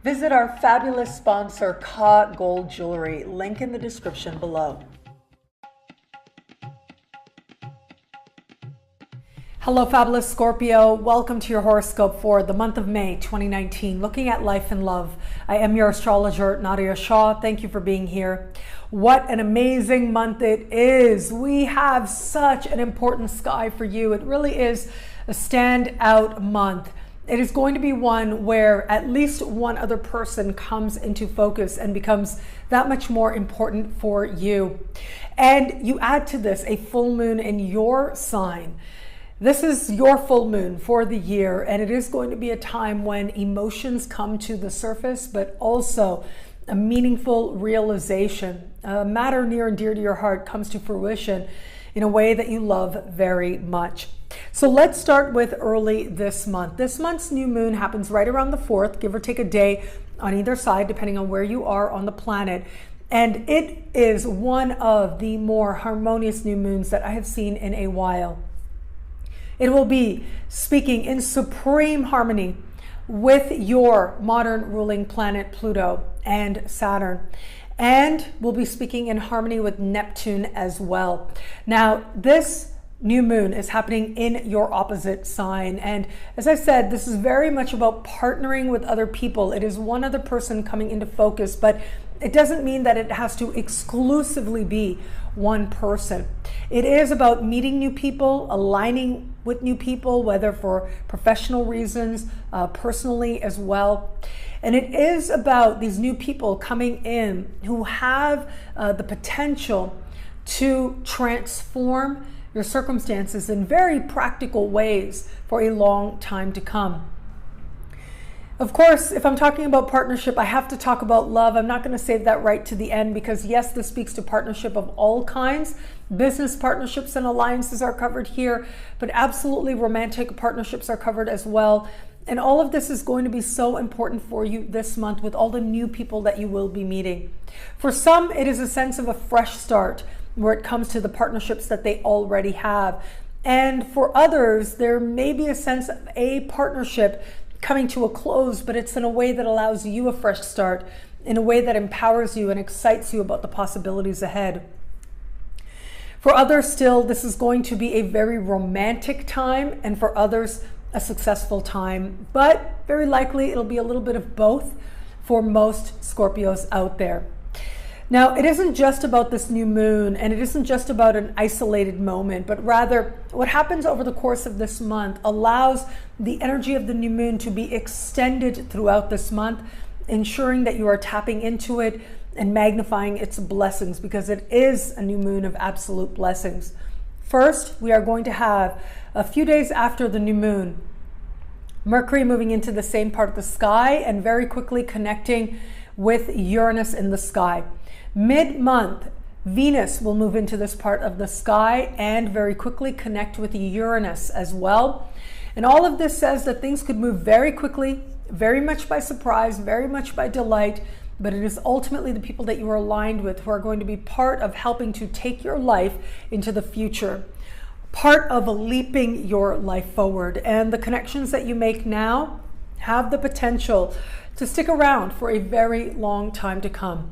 Visit our fabulous sponsor, Ka Gold Jewelry, link in the description below. Hello, fabulous Scorpio. Welcome to your horoscope for the month of May 2019, looking at life and love. I am your astrologer, Nadiya Shah. Thank you for being here. What an amazing month it is. We have such an important sky for you. It really is a standout month. It is going to be one where at least one other person comes into focus and becomes that much more important for you. And you add to this a full moon in your sign. This is your full moon for the year, and it is going to be a time when emotions come to the surface, but also a meaningful realization, a matter near and dear to your heart comes to fruition in a way that you love very much. So let's start with early this month. This month's new moon happens right around the 4th, give or take a day on either side, depending on where you are on the planet. And it is one of the more harmonious new moons that I have seen in a while. It will be speaking in supreme harmony with your modern ruling planet Pluto and Saturn. And we'll be speaking in harmony with Neptune as well. Now, this new moon is happening in your opposite sign. And as I said, this is very much about partnering with other people. It is one other person coming into focus, but it doesn't mean that it has to exclusively be one person. It is about meeting new people, aligning with new people, whether for professional reasons, personally as well. And it is about these new people coming in who have the potential to transform your circumstances in very practical ways for a long time to come. Of course, if I'm talking about partnership, I have to talk about love. I'm not going to save that right to the end because yes, this speaks to partnership of all kinds. Business partnerships and alliances are covered here, but absolutely romantic partnerships are covered as well. And all of this is going to be so important for you this month with all the new people that you will be meeting. For some, it is a sense of a fresh start where it comes to the partnerships that they already have. And for others, there may be a sense of a partnership coming to a close, but it's in a way that allows you a fresh start, in a way that empowers you and excites you about the possibilities ahead. For others still, this is going to be a very romantic time, and for others, a successful time, but very likely it'll be a little bit of both for most Scorpios out there. Now, it isn't just about this new moon, and it isn't just about an isolated moment, but rather what happens over the course of this month allows the energy of the new moon to be extended throughout this month, ensuring that you are tapping into it and magnifying its blessings, because it is a new moon of absolute blessings. First, we are going to have a few days after the new moon, Mercury moving into the same part of the sky and very quickly connecting with Uranus in the sky. Mid-month, Venus will move into this part of the sky and very quickly connect with Uranus as well. And all of this says that things could move very quickly, very much by surprise, very much by delight, but it is ultimately the people that you are aligned with who are going to be part of helping to take your life into the future, part of leaping your life forward. And the connections that you make now have the potential to stick around for a very long time to come.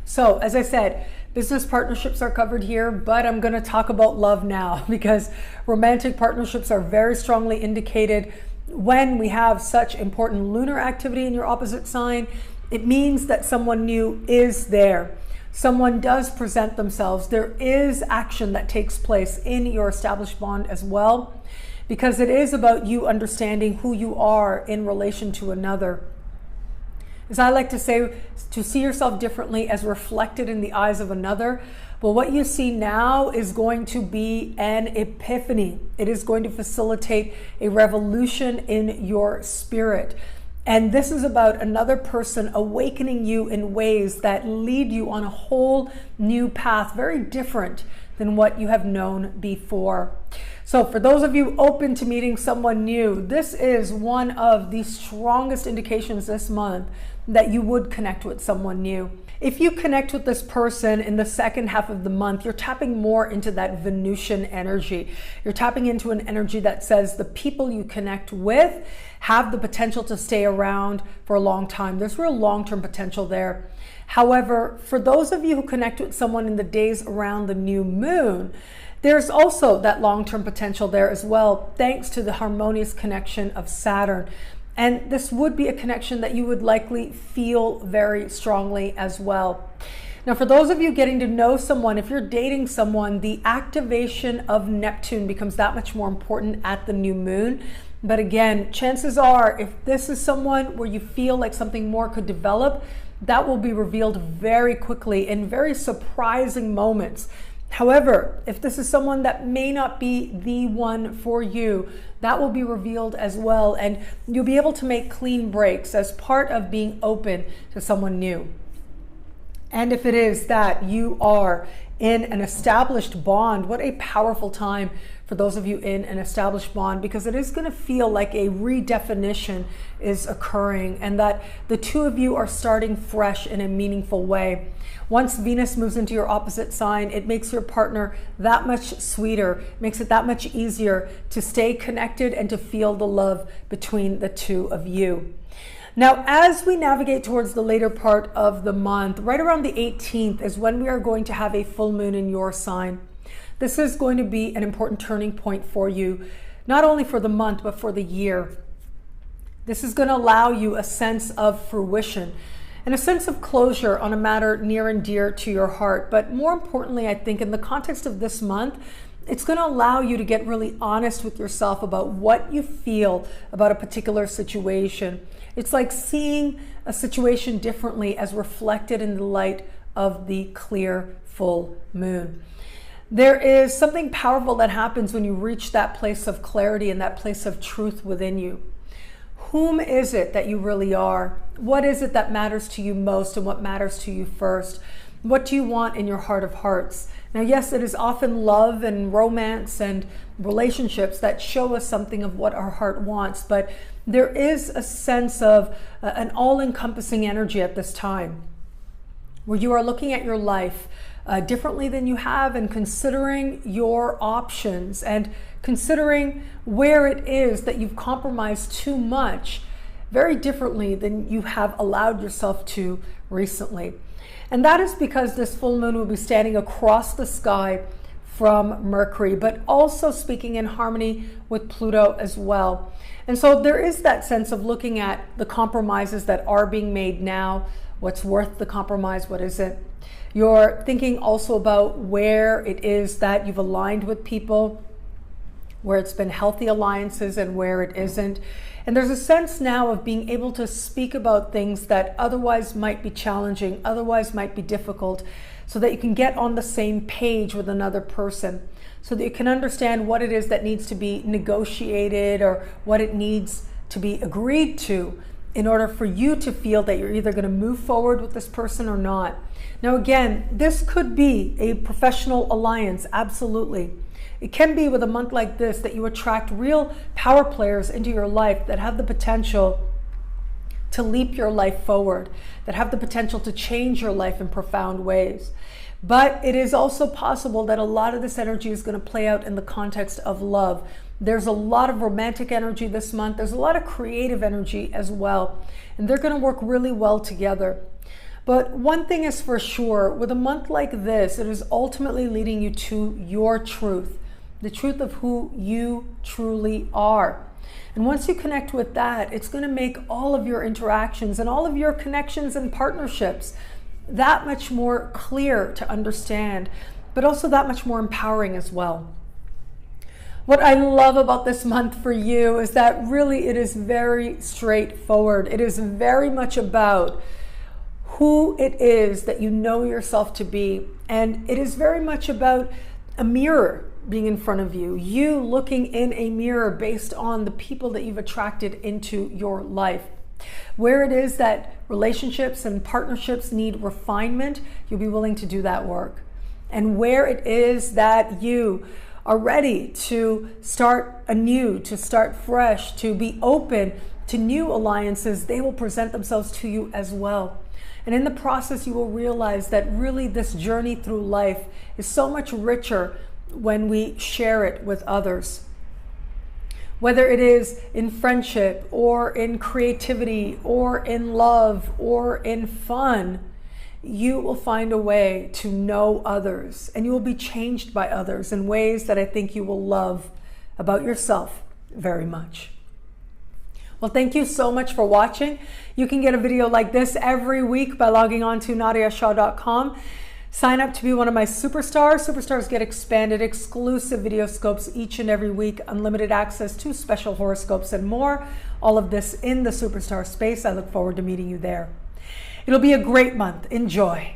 So, as I said, business partnerships are covered here, but I'm going to talk about love now because romantic partnerships are very strongly indicated when we have such important lunar activity in your opposite sign. It means that someone new is there. Someone does present themselves. There is action that takes place in your established bond as well, because it is about you understanding who you are in relation to another. As I like to say, to see yourself differently as reflected in the eyes of another. Well, what you see now is going to be an epiphany. It is going to facilitate a revolution in your spirit. And this is about another person awakening you in ways that lead you on a whole new path, very different than what you have known before. So for those of you open to meeting someone new, this is one of the strongest indications this month that you would connect with someone new. If you connect with this person in the second half of the month, you're tapping more into that Venusian energy. You're tapping into an energy that says the people you connect with have the potential to stay around for a long time. There's real long-term potential there. However, for those of you who connect with someone in the days around the new moon, there's also that long-term potential there as well, thanks to the harmonious connection of Saturn. And this would be a connection that you would likely feel very strongly as well. Now, for those of you getting to know someone, if you're dating someone, the activation of Neptune becomes that much more important at the new moon. But again, chances are, if this is someone where you feel like something more could develop, that will be revealed very quickly in very surprising moments. However, if this is someone that may not be the one for you, that will be revealed as well, and you'll be able to make clean breaks as part of being open to someone new. And if it is that you are in an established bond, what a powerful time for those of you in an established bond, because it is going to feel like a redefinition is occurring and that the two of you are starting fresh in a meaningful way. Once Venus moves into your opposite sign, it makes your partner that much sweeter, makes it that much easier to stay connected and to feel the love between the two of you. Now, as we navigate towards the later part of the month, right around the 18th is when we are going to have a full moon in your sign. This is going to be an important turning point for you, not only for the month, but for the year. This is going to allow you a sense of fruition and a sense of closure on a matter near and dear to your heart. But more importantly, I think in the context of this month, it's going to allow you to get really honest with yourself about what you feel about a particular situation. It's like seeing a situation differently as reflected in the light of the clear full moon. There is something powerful that happens when you reach that place of clarity and that place of truth within you. Whom is it that you really are? What is it that matters to you most and what matters to you first? What do you want in your heart of hearts? Now, yes, it is often love and romance and relationships that show us something of what our heart wants, but there is a sense of an all-encompassing energy at this time where you are looking at your life differently than you have and considering your options and considering where it is that you've compromised too much very differently than you have allowed yourself to recently. And that is because this full moon will be standing across the sky from Mercury, but also speaking in harmony with Pluto as well. And so there is that sense of looking at the compromises that are being made now, what's worth the compromise, what isn't. You're thinking also about where it is that you've aligned with people, where it's been healthy alliances and where it isn't. And there's a sense now of being able to speak about things that otherwise might be challenging, otherwise might be difficult, so that you can get on the same page with another person, so that you can understand what it is that needs to be negotiated or what it needs to be agreed to in order for you to feel that you're either going to move forward with this person or not. Now, again, this could be a professional alliance, absolutely. It can be with a month like this that you attract real power players into your life that have the potential to leap your life forward, that have the potential to change your life in profound ways. But it is also possible that a lot of this energy is going to play out in the context of love. There's a lot of romantic energy this month. There's a lot of creative energy as well. And they're going to work really well together. But one thing is for sure, with a month like this, it is ultimately leading you to your truth, the truth of who you truly are. And once you connect with that, it's going to make all of your interactions and all of your connections and partnerships that much more clear to understand, but also that much more empowering as well. What I love about this month for you is that really it is very straightforward. It is very much about who it is that you know yourself to be. And it is very much about a mirror being in front of you, you looking in a mirror based on the people that you've attracted into your life. Where it is that relationships and partnerships need refinement, you'll be willing to do that work. And where it is that you are ready to start anew, to start fresh, to be open to new alliances, they will present themselves to you as well. And in the process, you will realize that really this journey through life is so much richer when we share it with others. whether it is in friendship or in creativity or in love or in fun, you will find a way to know others, and you will be changed by others in ways that I think you will love about yourself very much. Well, thank you so much for watching. You can get a video like this every week by logging on to nadiyashah.com. Sign up to be one of my superstars. Superstars get expanded, exclusive video scopes each and every week, unlimited access to special horoscopes and more. All of this in the superstar space. I look forward to meeting you there. It'll be a great month. Enjoy.